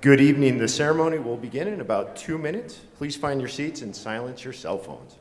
Good evening. The ceremony will begin in about 2 minutes. Please find your seats and silence your cell phones.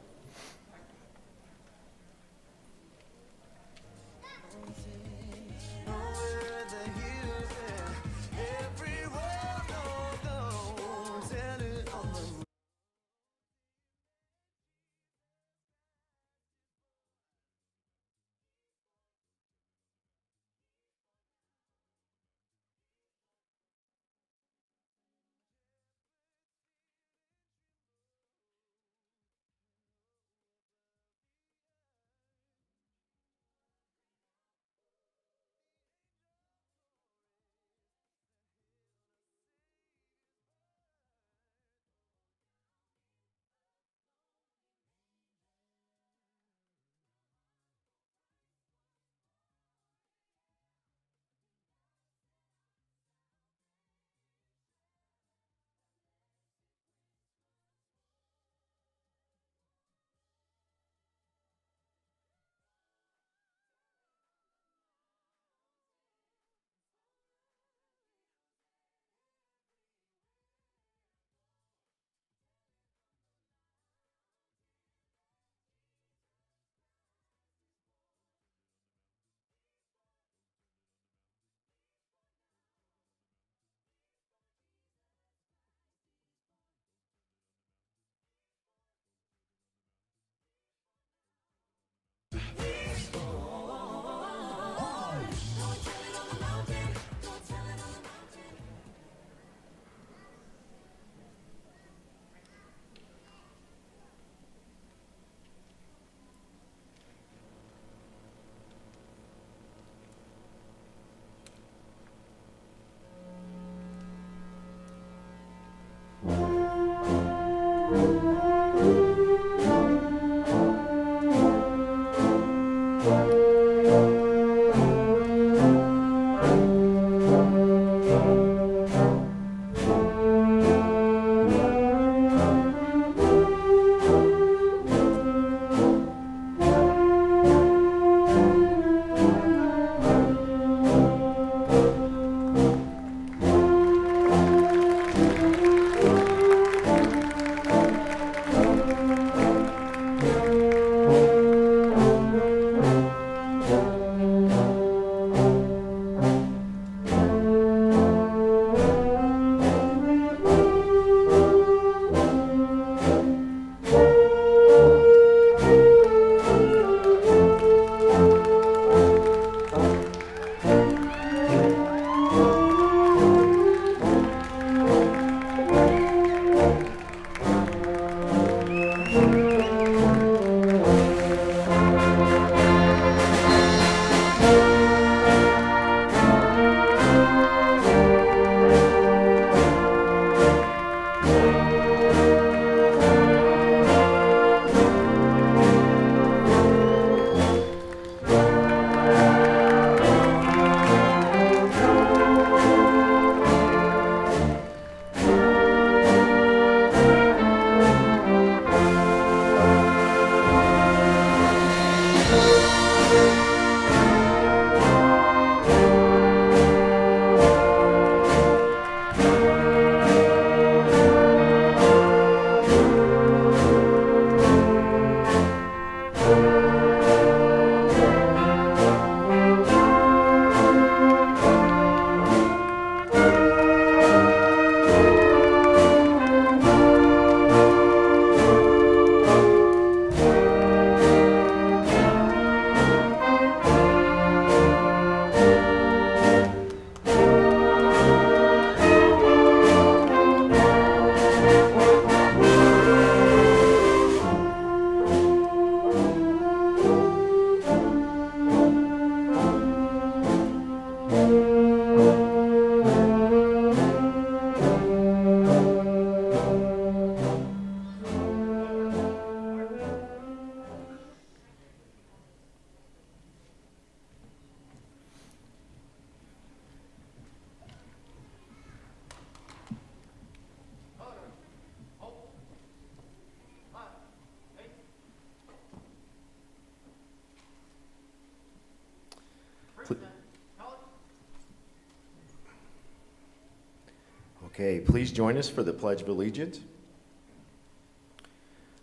Okay, please join us for the Pledge of Allegiance.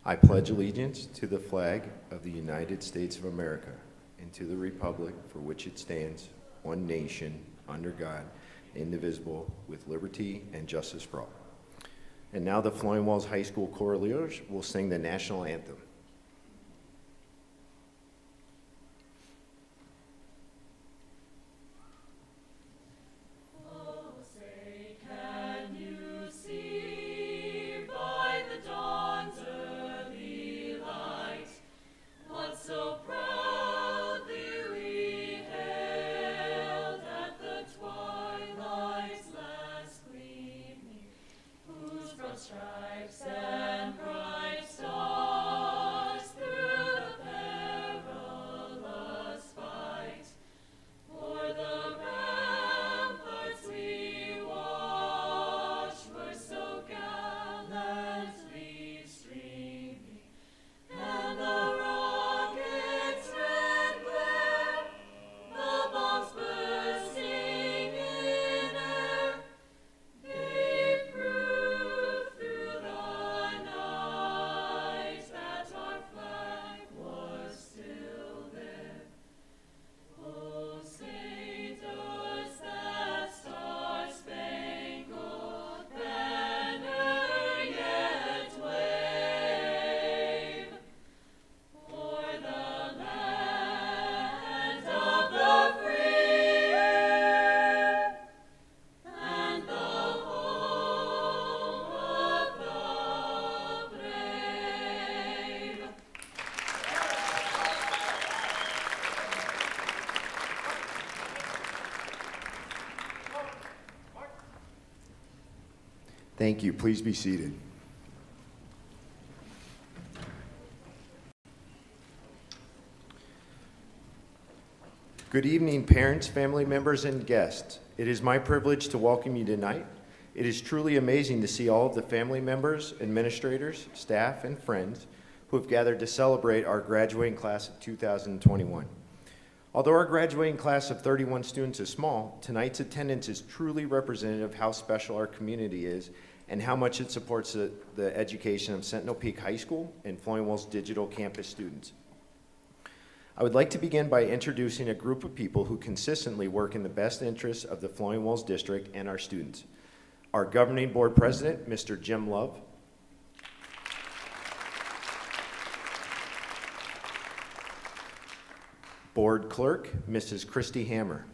I pledge allegiance to the flag of the United States of America and to the republic for which it stands, one nation, under God, indivisible, with liberty and justice for all. And now the Flowing Wells High School chorus will sing the national anthem. Stripes and bright stars through the perilous fight. For the ramparts we watched were so gallantly streaming, and the rockets' red glare, the bombs bursting in air, gave proof through the night that our flag was still there. Oh, say does that star-spangled banner yet wave o'er the land of the free and the home of the brave? Thank you. Please be seated. Good evening, parents, family members, and guests. It is my privilege to welcome you tonight. It is truly amazing to see all of the family members, administrators, staff, and friends who have gathered to celebrate our graduating class of 2021. Although our graduating class of 31 students is small, tonight's attendance is truly representative of how special our community is and how much it supports the education of Sentinel Peak High School and Flowing Wells Digital Campus students. I would like to begin by introducing a group of people who consistently work in the best interests of the Flowing Wells District and our students. Our Governing Board President, Mr. Jim Love. Board Clerk, Mrs. Christy Hammer.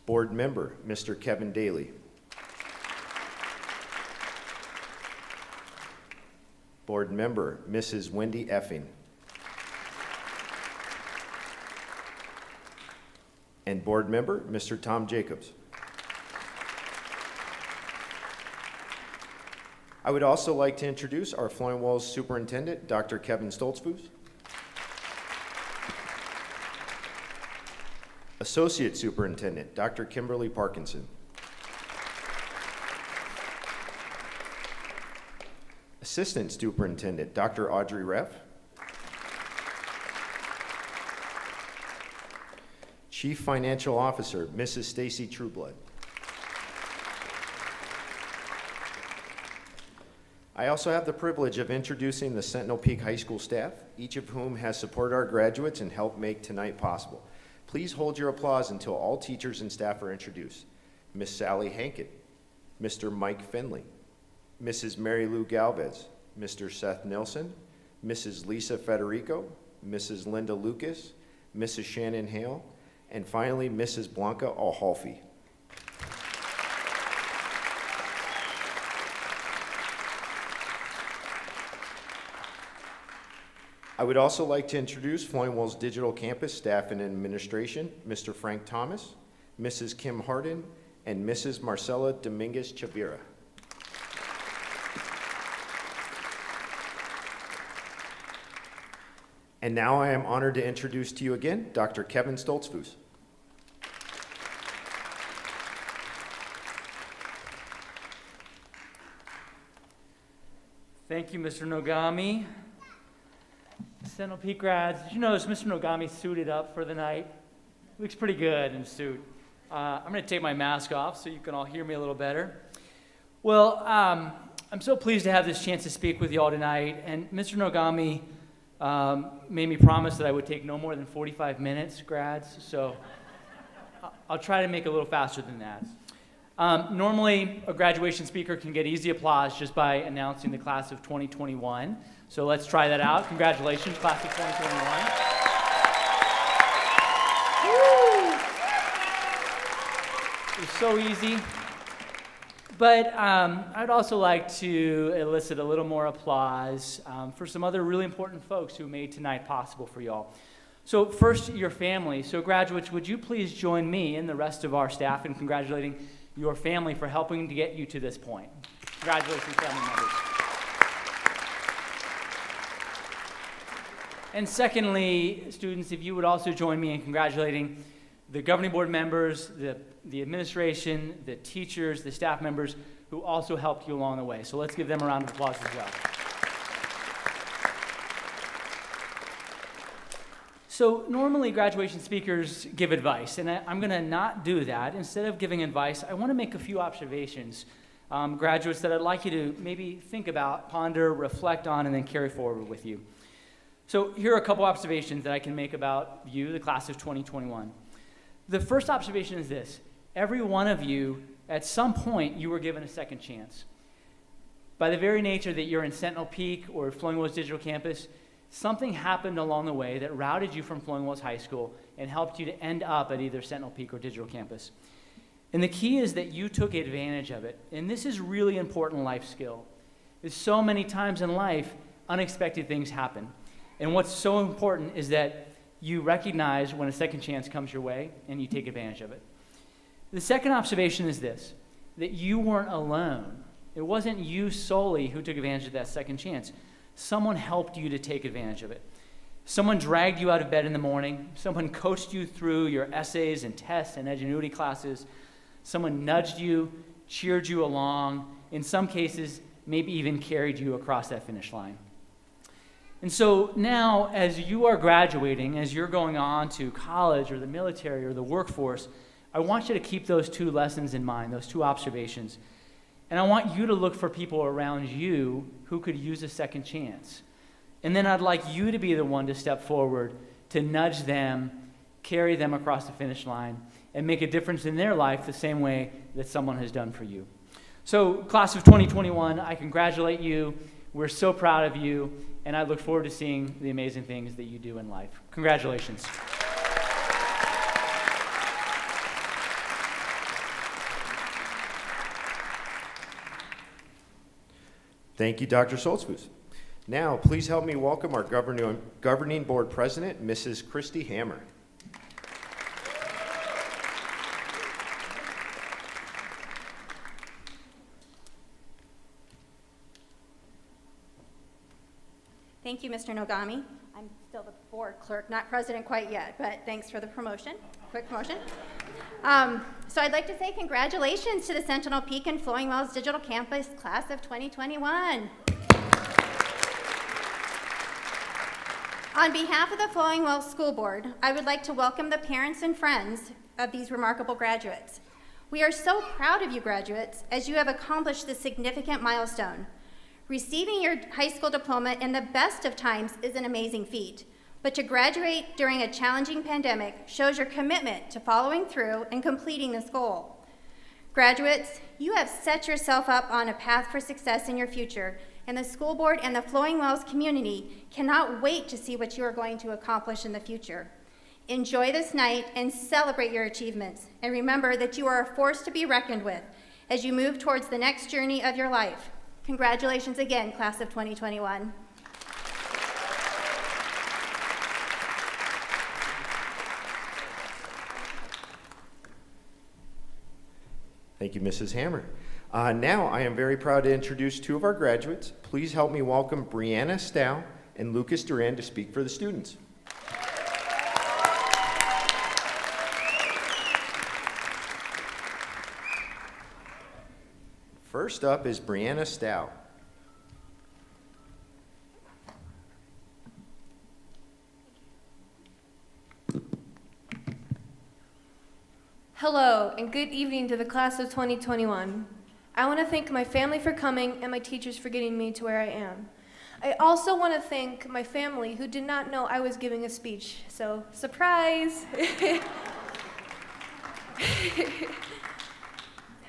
Board Member, Mr. Kevin Daly. Board Member, Mrs. Wendy Effing. And Board Member, Mr. Tom Jacobs. I would also like to introduce our Flowing Wells Superintendent, Dr. Kevin Stoltzfus. Associate Superintendent, Dr. Kimberly Parkinson. Assistant Superintendent, Dr. Audrey Reff. Chief Financial Officer, Mrs. Stacy Trueblood. I also have the privilege of introducing the Sentinel Peak High School staff, each of whom has supported our graduates and helped make tonight possible. Please hold your applause until all teachers and staff are introduced. Miss Sally Hankett, Mr. Mike Finley, Mrs. Mary Lou Galvez, Mr. Seth Nilsson, Mrs. Lisa Federico, Mrs. Linda Lucas, Mrs. Shannon Hale, and finally, Mrs. Blanca Alhalfi. I would also like to introduce Flowing Wells Digital Campus staff and administration, Mr. Frank Thomas, Mrs. Kim Harden, and Mrs. Marcela Dominguez Chavira. And now I am honored to introduce to you again, Dr. Kevin Stoltzfus. Thank you, Mr. Nogami. Sentinel Peak grads, did you notice Mr. Nogami suited up for the night? Looks pretty good in a suit. I'm going to take my mask off so you can all hear me a little better. Well, I'm so pleased to have this chance to speak with you all tonight. And Mr. Nogami made me promise that I would take no more than 45 minutes, grads. So I'll try to make it a little faster than that. Normally, a graduation speaker can get easy applause just by announcing the class of 2021. So let's try that out. Congratulations, class of 2021. It was so easy. But I'd also like to elicit a little more applause for some other really important folks who made tonight possible for y'all. So first, your family. So graduates, would you please join me and the rest of our staff in congratulating your family for helping to get you to this point. Congratulations, family members. And secondly, students, if you would also join me in congratulating the governing board members, the administration, the teachers, the staff members who also helped you along the way. So let's give them a round of applause as well. So normally graduation speakers give advice, and I'm going to not do that. Instead of giving advice, I want to make a few observations, graduates, that I'd like you to maybe think about, ponder, reflect on, and then carry forward with you. So here are a couple observations that I can make about you, the class of 2021. The first observation is this: every one of you, at some point, you were given a second chance. By the very nature that you're in Sentinel Peak or Flowing Wells Digital Campus, something happened along the way that routed you from Flowing Wells High School and helped you to end up at either Sentinel Peak or Digital Campus. And the key is that you took advantage of it. And this is really important life skill. There's so many times in life, unexpected things happen. And what's so important is that you recognize when a second chance comes your way and you take advantage of it. The second observation is this: that you weren't alone. It wasn't you solely who took advantage of that second chance. Someone helped you to take advantage of it. Someone dragged you out of bed in the morning. Someone coached you through your essays and tests and ingenuity classes. Someone nudged you, cheered you along, in some cases, maybe even carried you across that finish line. And so now, as you are graduating, as you're going on to college or the military or the workforce, I want you to keep those two lessons in mind, those two observations. And I want you to look for people around you who could use a second chance. And then I'd like you to be the one to step forward to nudge them, carry them across the finish line, and make a difference in their life the same way that someone has done for you. So, class of 2021, I congratulate you. We're so proud of you, and I look forward to seeing the amazing things that you do in life. Congratulations. Thank you, Dr. Solzfuss. Now, please help me welcome our governing board president, Mrs. Christy Hammer. Thank you, Mr. Nogami. I'm still the board clerk, not president quite yet, but thanks for the promotion, quick promotion. So I'd like to say congratulations to the Sentinel Peak and Flowing Wells Digital Campus class of 2021. On behalf of the Flowing Wells School Board, I would like to welcome the parents and friends of these remarkable graduates. We are so proud of you graduates as you have accomplished this significant milestone. Receiving your high school diploma in the best of times is an amazing feat, but to graduate during a challenging pandemic shows your commitment to following through and completing this goal. Graduates, you have set yourself up on a path for success in your future, and the school board and the Flowing Wells community cannot wait to see what you are going to accomplish in the future. Enjoy this night and celebrate your achievements, and remember that you are a force to be reckoned with as you move towards the next journey of your life. Congratulations again, class of 2021. Thank you, Mrs. Hammer. Now, I am very proud to introduce two of our graduates. Please help me welcome Brianna Stow and Lucas Duran to speak for the students. First up is Brianna Stow. Hello, and good evening to the class of 2021. I want to thank my family for coming and my teachers for getting me to where I am. I also want to thank my family who did not know I was giving a speech, so surprise!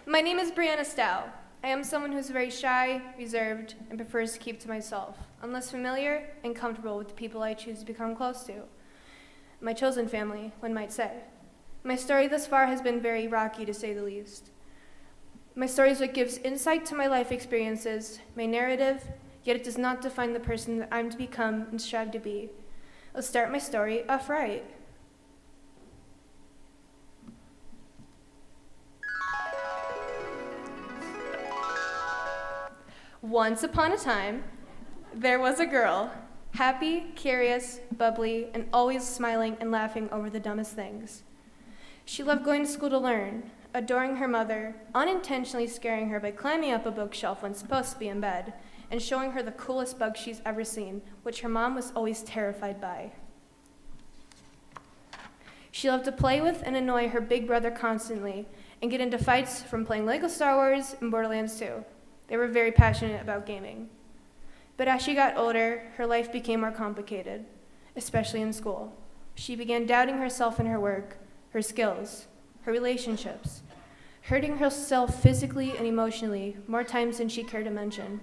My name is Brianna Stow. I am someone who's very shy, reserved, and prefers to keep to myself, unless familiar and comfortable with the people I choose to become close to. My chosen family, one might say. My story thus far has been very rocky, to say the least. My story is what gives insight to my life experiences, my narrative, yet it does not define the person that I'm to become and strive to be. I'll start my story off right. Once upon a time, there was a girl, happy, curious, bubbly, and always smiling and laughing over the dumbest things. She loved going to school to learn, adoring her mother, unintentionally scaring her by climbing up a bookshelf when supposed to be in bed, and showing her the coolest bug she's ever seen, which her mom was always terrified by. She loved to play with and annoy her big brother constantly, and get into fights from playing Lego Star Wars and Borderlands 2. They were very passionate about gaming. But as she got older, her life became more complicated, especially in school. She began doubting herself and her work, her skills, her relationships, hurting herself physically and emotionally more times than she cared to mention.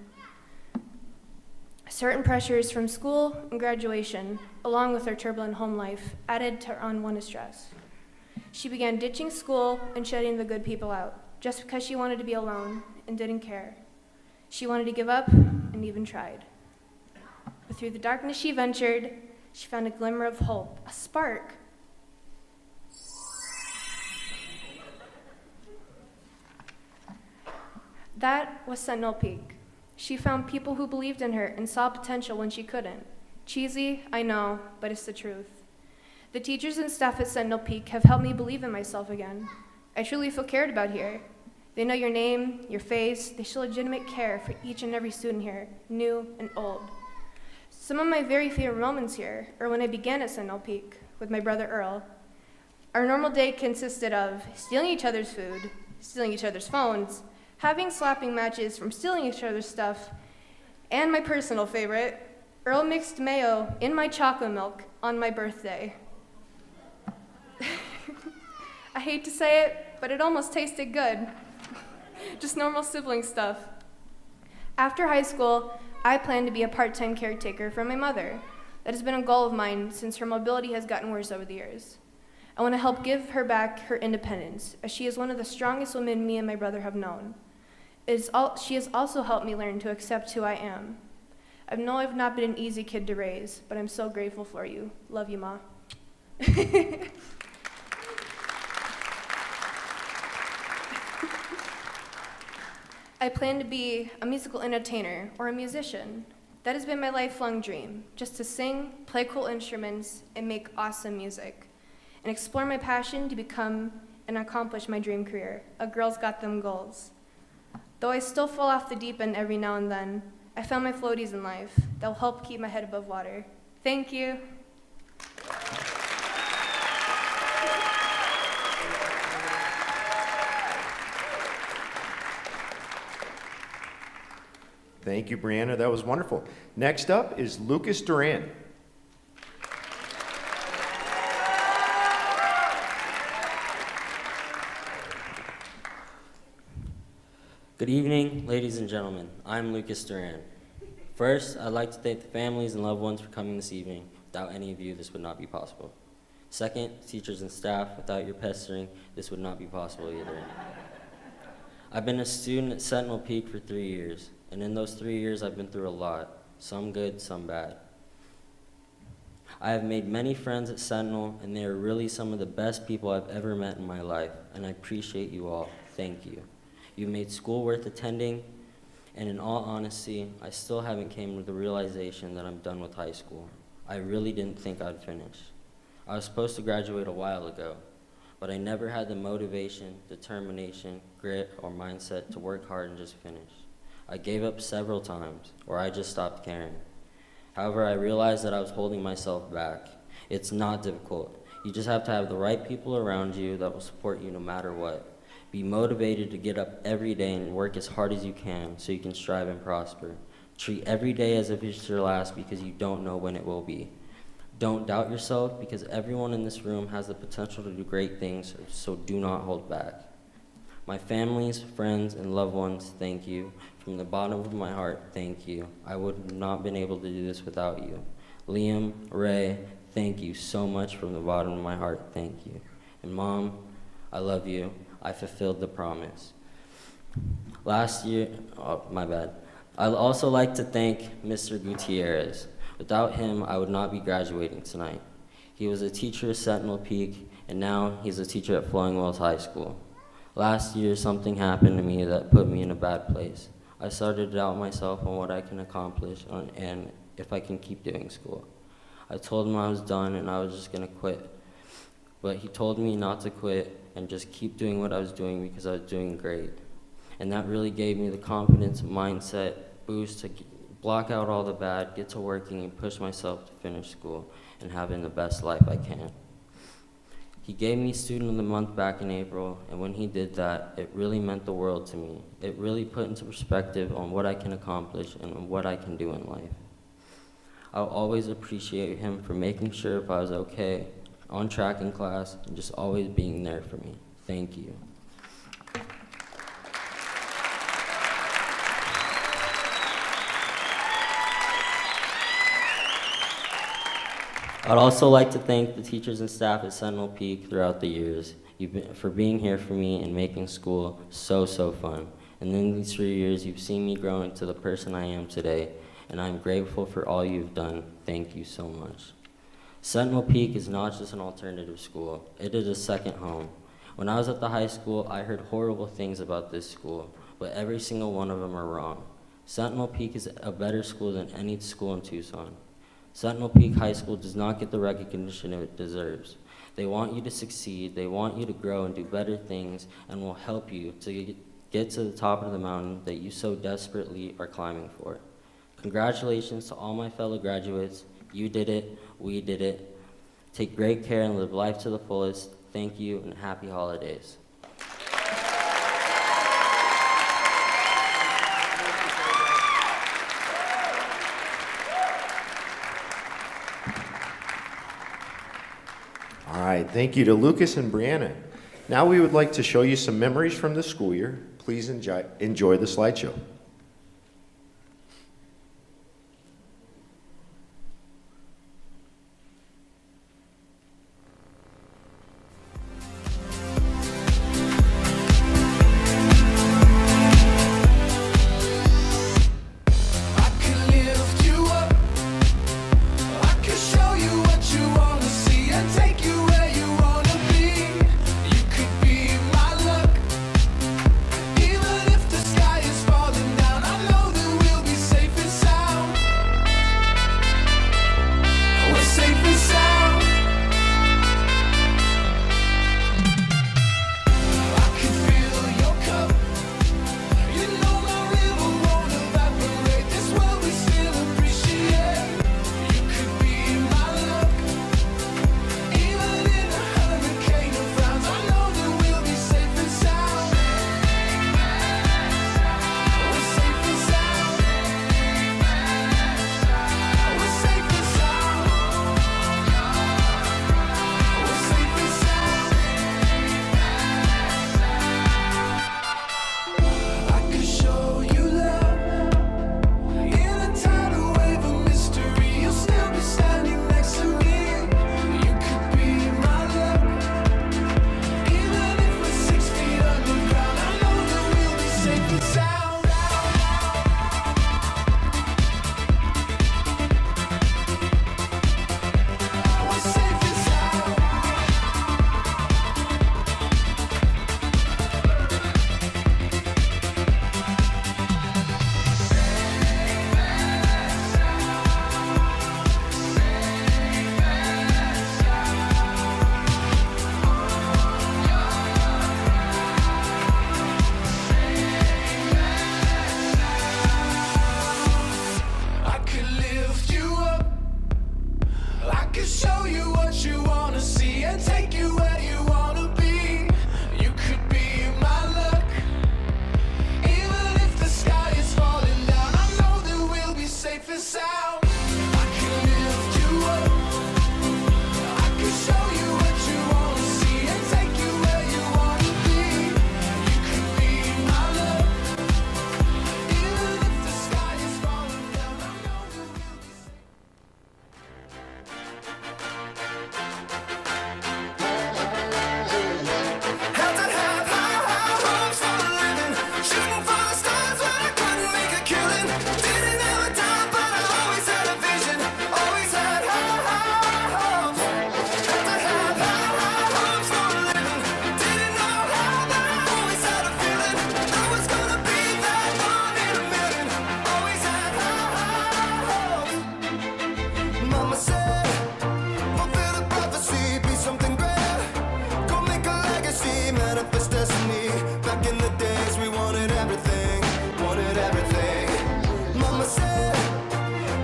Certain pressures from school and graduation, along with her turbulent home life, added to her unwanted stress. She began ditching school and shutting the good people out, just because she wanted to be alone and didn't care. She wanted to give up and even tried. But through the darkness she ventured, she found a glimmer of hope, a spark. That was Sentinel Peak. She found people who believed in her and saw potential when she couldn't. Cheesy, I know, but it's the truth. The teachers and staff at Sentinel Peak have helped me believe in myself again. I truly feel cared about here. They know your name, your face. They show legitimate care for each and every student here, new and old. Some of my very favorite moments here are when I began at Sentinel Peak with my brother Earl. Our normal day consisted of stealing each other's food, stealing each other's phones, having slapping matches from stealing each other's stuff, and my personal favorite, Earl mixed mayo in my chocolate milk on my birthday. I hate to say it, but it almost tasted good. Just normal sibling stuff. After high school, I plan to be a part-time caretaker for my mother. That has been a goal of mine since her mobility has gotten worse over the years. I want to help give her back her independence, as she is one of the strongest women me and my brother have known. She has also helped me learn to accept who I am. I know I've not been an easy kid to raise, but I'm so grateful for you. Love you, Ma. I plan to be a musical entertainer or a musician. That has been my lifelong dream, just to sing, play cool instruments, and make awesome music, and explore my passion to become and accomplish my dream career. A girl's got them goals. Though I still fall off the deep end every now and then, I found my floaties in life that will help keep my head above water. Thank you. Thank you, Brianna. That was wonderful. Next up is Lucas Duran. Good evening, ladies and gentlemen. I'm Lucas Duran. First, I'd like to thank the families and loved ones for coming this evening. Without any of you, this would not be possible. Second, teachers and staff, without your pestering, this would not be possible either. I've been a student at Sentinel Peak for 3 years, and in those 3 years, I've been through a lot, some good, some bad. I have made many friends at Sentinel, and they are really some of the best people I've ever met in my life, and I appreciate you all. Thank you. You made school worth attending, and in all honesty, I still haven't came to the realization that I'm done with high school. I really didn't think I'd finish. I was supposed to graduate a while ago, but I never had the motivation, determination, grit, or mindset to work hard and just finish. I gave up several times, or I just stopped caring. However, I realized that I was holding myself back. It's not difficult. You just have to have the right people around you that will support you no matter what. Be motivated to get up every day and work as hard as you can so you can strive and prosper. Treat every day as if it's your last because you don't know when it will be. Don't doubt yourself because everyone in this room has the potential to do great things, so do not hold back. My families, friends, and loved ones, thank you. From the bottom of my heart, thank you. I would have not been able to do this without you. Liam, Ray, thank you so much from the bottom of my heart, thank you. And Mom, I love you. I fulfilled the promise. Last year, my bad. I'd also like to thank Mr. Gutierrez. Without him, I would not be graduating tonight. He was a teacher at Sentinel Peak, and now he's a teacher at Flowing Wells High School. Last year, something happened to me that put me in a bad place. I started to doubt myself on what I can accomplish and if I can keep doing school. I told him I was done and I was just gonna quit. But he told me not to quit and just keep doing what I was doing because I was doing great. And that really gave me the confidence and mindset boost to block out all the bad, get to working, and push myself to finish school and having the best life I can. He gave me Student of the Month back in April, and when he did that, it really meant the world to me. It really put into perspective on what I can accomplish and what I can do in life. I'll always appreciate him for making sure if I was okay, on track in class, and just always being there for me. Thank you. I'd also like to thank the teachers and staff at Sentinel Peak throughout the years for being here for me and making school so fun. And in these 3 years, you've seen me grow into the person I am today, and I'm grateful for all you've done. Thank you so much. Sentinel Peak is not just an alternative school, it is a second home. When I was at the high school, I heard horrible things about this school, but every single one of them are wrong. Sentinel Peak is a better school than any school in Tucson. Sentinel Peak High School does not get the recognition it deserves. They want you to succeed, they want you to grow and do better things, and will help you to get to the top of the mountain that you so desperately are climbing for. Congratulations to all my fellow graduates. You did it, we did it. Take great care and live life to the fullest. Thank you and happy holidays. All right, thank you to Lucas and Brianna. Now we would like to show you some memories from the school year. Please enjoy the slideshow. Even if the sky is falling Mama said,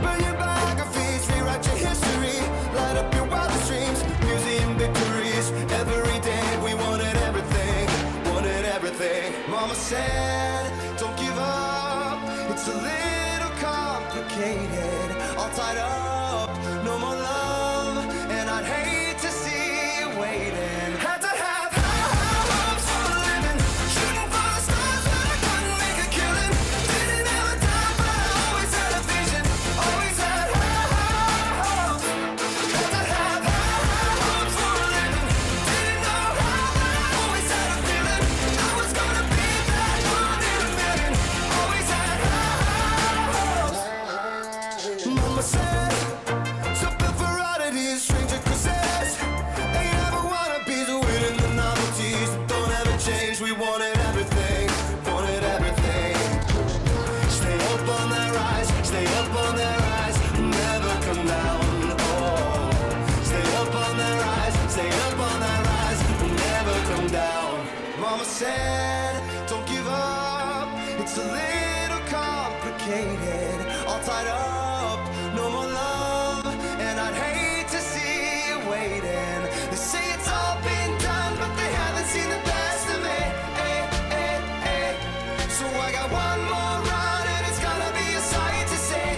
burn your biographies, rewrite your history, light up your wildest dreams, museum victories. Every day we wanted everything, wanted everything. Mama said, don't give up, it's a little complicated, all tied up, no more love, and I'd hate to see you waiting. Had to have high hopes for a living, shooting for the stars but I couldn't make a killing. Didn't have a dime but I always had a vision, always had high hopes. Had to have high hopes for a living, didn't know how but I always had a feeling I was gonna be that one in a million. Always had high hopes. Mama said, so built for oddities, stranger cruises. Ain't ever wannabes, winning the novelties. Don't ever change, we wanted everything, wanted everything. Stay up on that rise, stay up on that rise, never come down. Oh, stay up on that rise, stay up on that rise, never come down. Mama said, don't give up, it's a little complicated, all tied up, no more love, and I'd hate to see you waiting. They say it's all been done, but they haven't seen the best of me. So I got one more run, and it's gonna be a sight to see.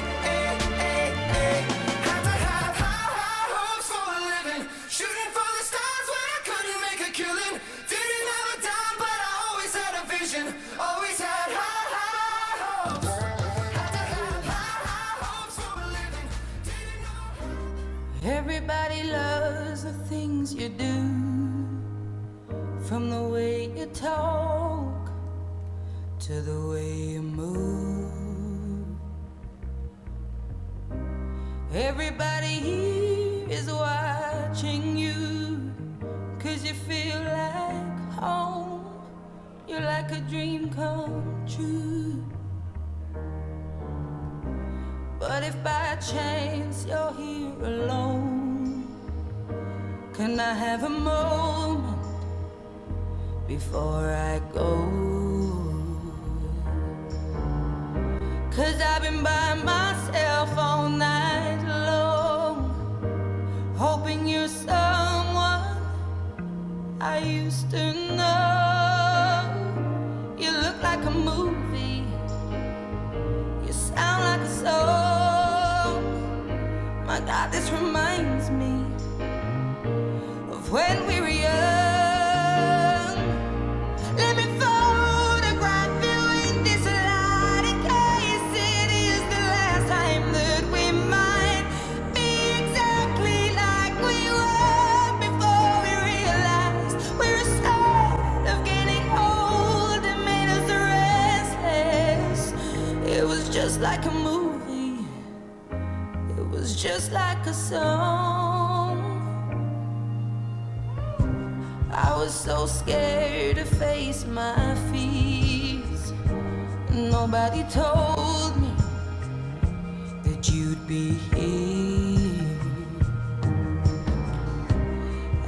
Had to have high hopes for a living, shooting for the stars when I couldn't make a killing. Didn't have a dime, but I always had a vision, always had high hopes. Had to have high hopes for a living, didn't know. Everybody loves the things you do, from the way you talk to the way you move. Everybody here is watching you, 'cause you feel like home. You're like a dream come true. But if by chance you're here alone, can I have a moment before I go? 'Cause I've been by myself all night long, hoping you're someone I used to know. You look like a movie, you sound like a song. My God, this reminds me of when we were young. Let me photograph you in this light, in case it is the last time that we might be exactly like we were before we realized we're scared of getting old. It made us restless. It was just like a movie, it was just like a song. I was so scared to face my fears. Nobody told me that you'd be here.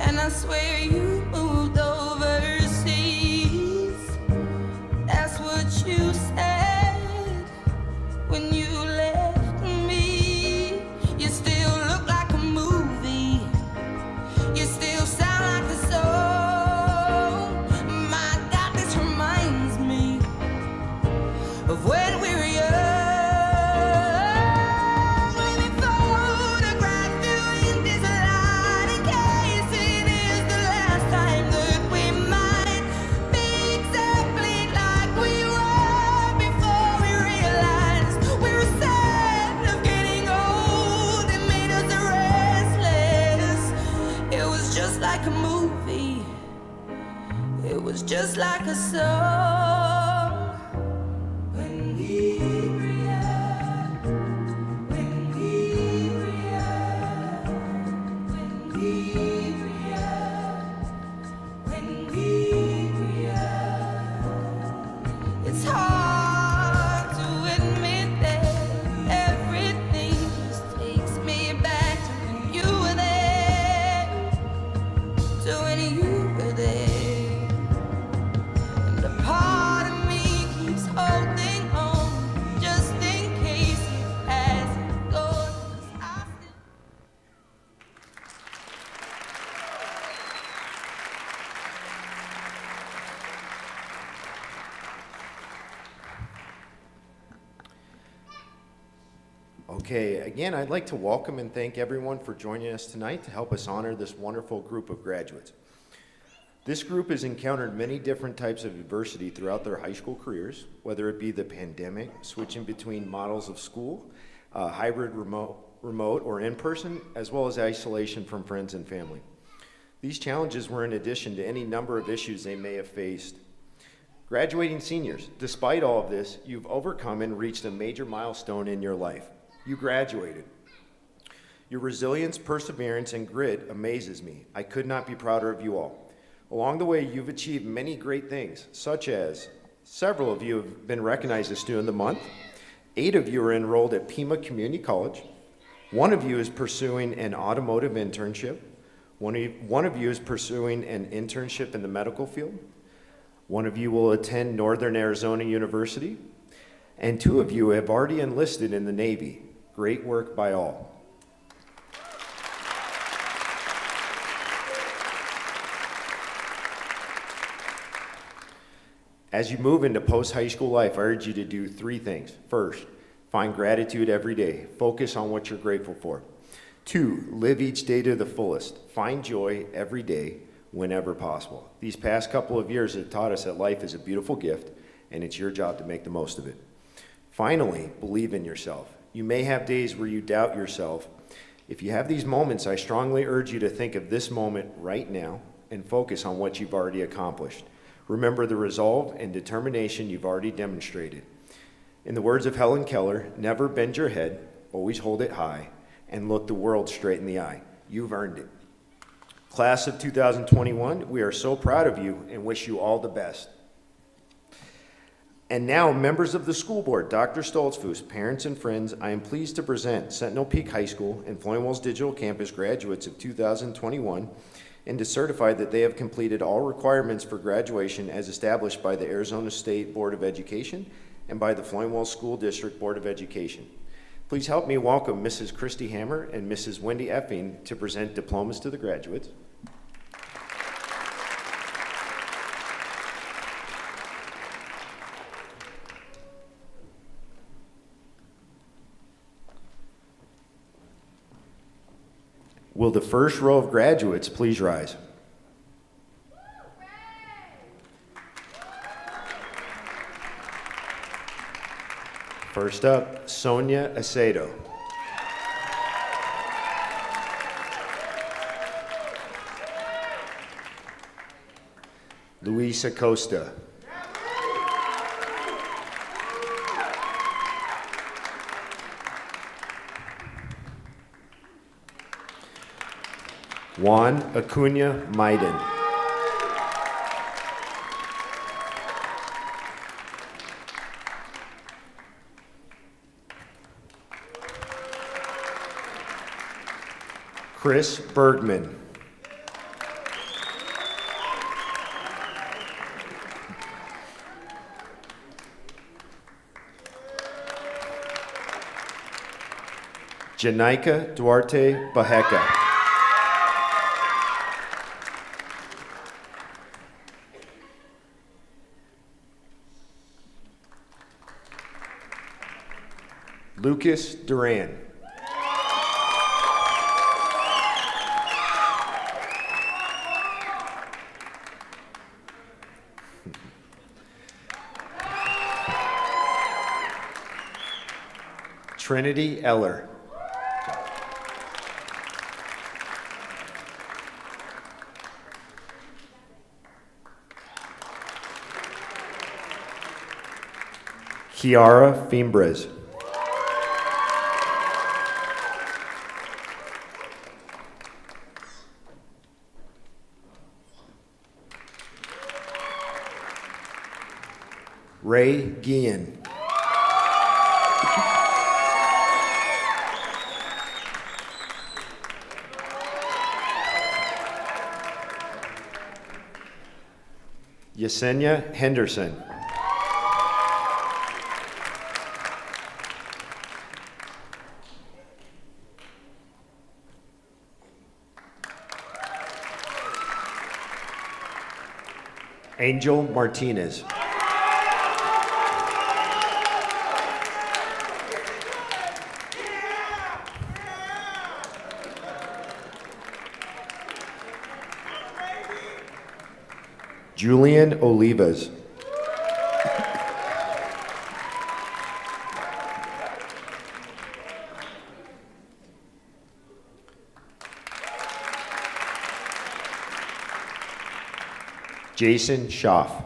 And I swear you moved overseas. That's what you said when you left me. You still look like a movie, you still sound like a song. My God, this reminds me of when we were young. Let me photograph you in this light, in case it is the last time that we might be exactly like we were before we realized we were sad of getting old. It made us restless. It was just like a movie, it was just like a song. When we were young, when we were young, when we were young, when we were young. It's hard to admit that everything just takes me back to when you were there, to when you were there. And the part Okay, again, I'd like to welcome and thank everyone for joining us tonight to help us honor this wonderful group of graduates. This group has encountered many different types of adversity throughout their high school careers, whether it be the pandemic, switching between models of school, hybrid remote or in-person, as well as isolation from friends and family. These challenges were in addition to any number of issues they may have faced. Graduating seniors, despite all of this, you've overcome and reached a major milestone in your life. You graduated. Your resilience, perseverance, and grit amazes me. I could not be prouder of you all. Along the way, you've achieved many great things, such as several of you have been recognized as Student of the Month, 8 of you are enrolled at Pima Community College, 1 of you is pursuing an automotive internship, one of you is pursuing an internship in the medical field, 1 of you will attend Northern Arizona University, and 2 of you have already enlisted in the Navy. Great work by all. As you move into post-high school life, I urge you to do 3 things. First, find gratitude every day. Focus on what you're grateful for. 2, live each day to the fullest. Find joy every day whenever possible. These past couple of years have taught us that life is a beautiful gift, and it's your job to make the most of it. Finally, believe in yourself. You may have days where you doubt yourself. If you have these moments, I strongly urge you to think of this moment right now and focus on what you've already accomplished. Remember the resolve and determination you've already demonstrated. In the words of Helen Keller, never bend your head, always hold it high, and look the world straight in the eye. You've earned it. Class of 2021, we are so proud of you and wish you all the best. And now, members of the school board, Dr. Stoltzfus, parents and friends, I am pleased to present Sentinel Peak High School and Flowing Wells Digital Campus graduates of 2021 and to certify that they have completed all requirements for graduation as established by the Arizona State Board of Education and by the Flowing Wells School District Board of Education. Please help me welcome Mrs. Christy Hammer and Mrs. Wendy Effing to present diplomas to the graduates. Will the first row of graduates please rise? First up, Sonia Acedo. Luis Acosta. Juan Acuna Maiden. Chris Bergman. Janika Duarte Bajeca. Lucas Duran. Trinity Eller. Kiara Fimbres. Ray Guillen. Yesenia Henderson. Angel Martinez. Julian Olivas. Jason Schaff.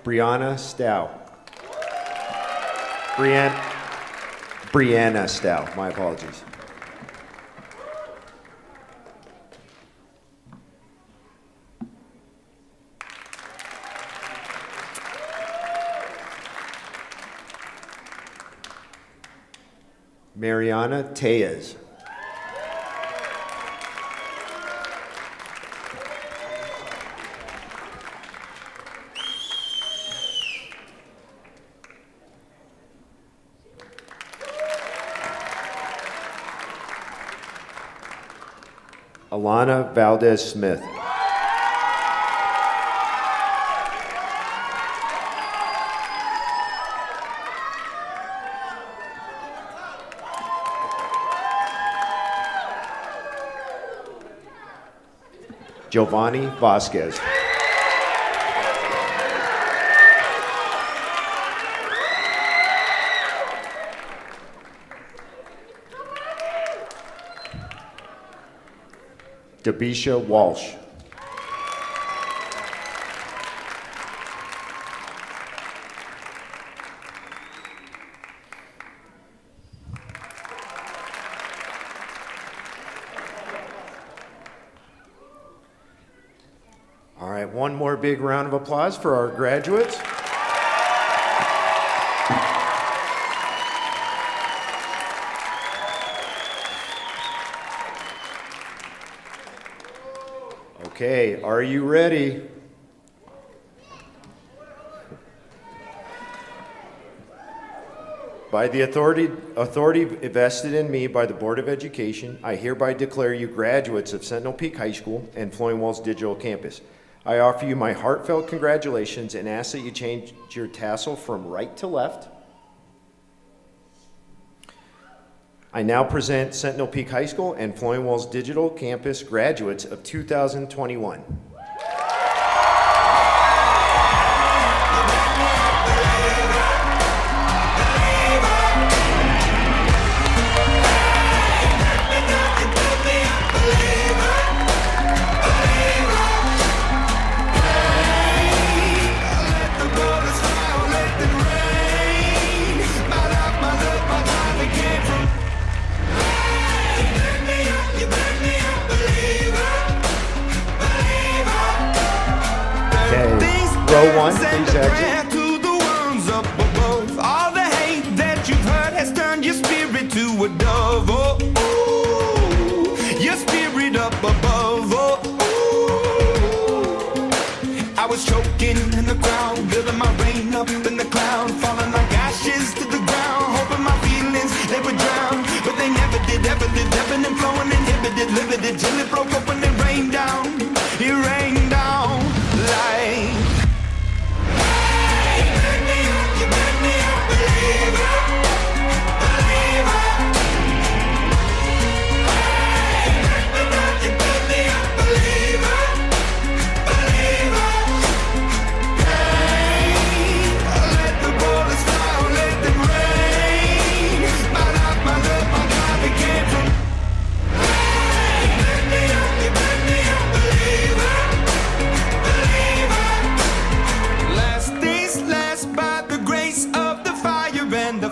Brianna Stow. Brianna Stow, my apologies. Mariana Tejas. Alana Valdez Smith. Giovanni Vasquez. Debisha Walsh. All right, one more big round of applause for our graduates. Okay, are you ready? By the authority vested in me by the Board of Education, I hereby declare you graduates of Sentinel Peak High School and Flowing Wells Digital Campus. I offer you my heartfelt congratulations and ask that you change your tassel from right to left. I now present Sentinel Peak High School and Flowing Wells Digital Campus graduates of 2021. Row one, please exit. To the ones up above, all the hate that you've heard has turned your spirit to a dove. Oh, ooh, your spirit up above. Oh, ooh. I was choking in the crowd, building my rain up in the cloud, falling like ashes to the ground, hoping my feelings they would drown, but they never did, ebbing and flowing, inhibited, limited, till it broke open and rained down. It rained down like.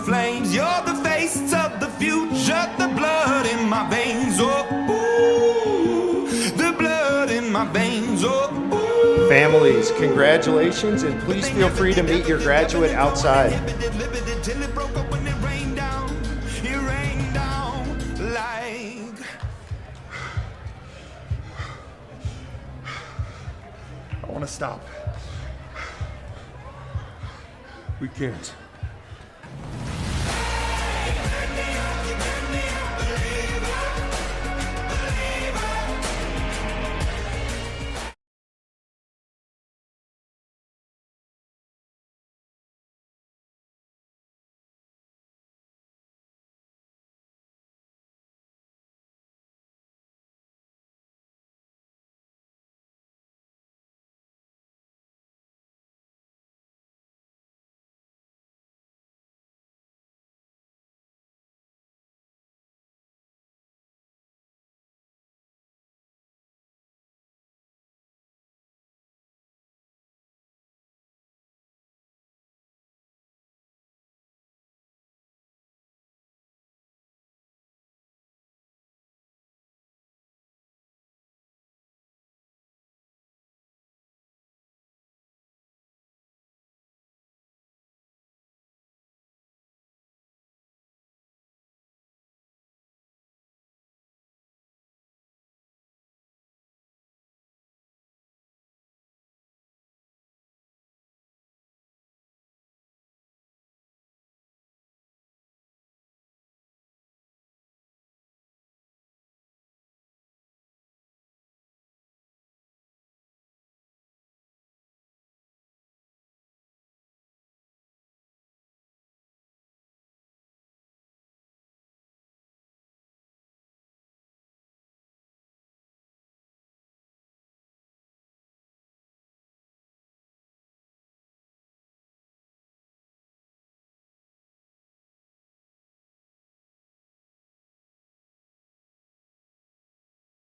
Flames, you're the face of the future, the blood in my veins, oh, ooh, the blood in my veins, oh, ooh. Families, congratulations, and please feel free to meet your graduate outside. I want to stop. We can't.